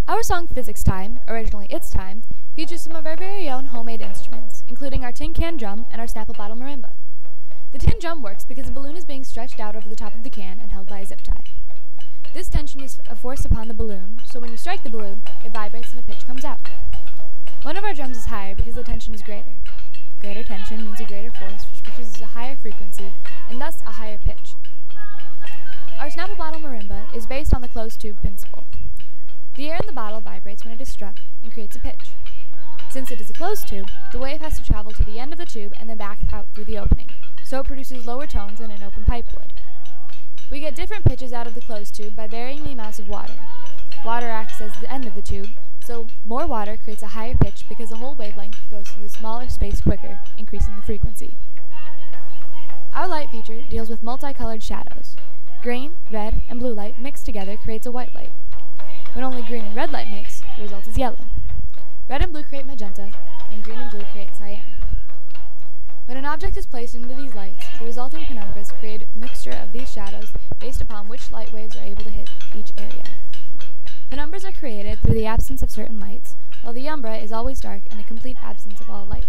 Our song Physics Time, originally It's Time, features some of our very own homemade instruments, including our tin can drum and our Snapple bottle marimba. The tin drum works because a balloon is being stretched out over the top of the can and held by a zip tie. This tension is a force upon the balloon, so when you strike the balloon, it vibrates and a pitch comes out. One of our drums is higher because the tension is greater. Greater tension means a greater force, which produces a higher frequency, and thus a higher pitch. Our Snapple bottle marimba is based on the closed tube principle. The air in the bottle vibrates when it is struck and creates a pitch. Since it is a closed tube, the wave has to travel to the end of the tube and then back out through the opening, so it produces lower tones than an open pipe would. We get different pitches out of the closed tube by varying the amounts of water. Water acts as the end of the tube, so more water creates a higher pitch because the whole wavelength goes through the smaller space quicker, increasing the frequency. Our light feature deals with multicolored shadows. Green, red, and blue light mixed together creates a white light. When only green and red light mix, the result is yellow. Red and blue create magenta, and green and blue create cyan. When an object is placed into these lights, the resulting penumbras create a mixture of these shadows based upon which light waves are able to hit each area. Penumbras are created through the absence of certain lights, while the umbra is always dark and a complete absence of all light.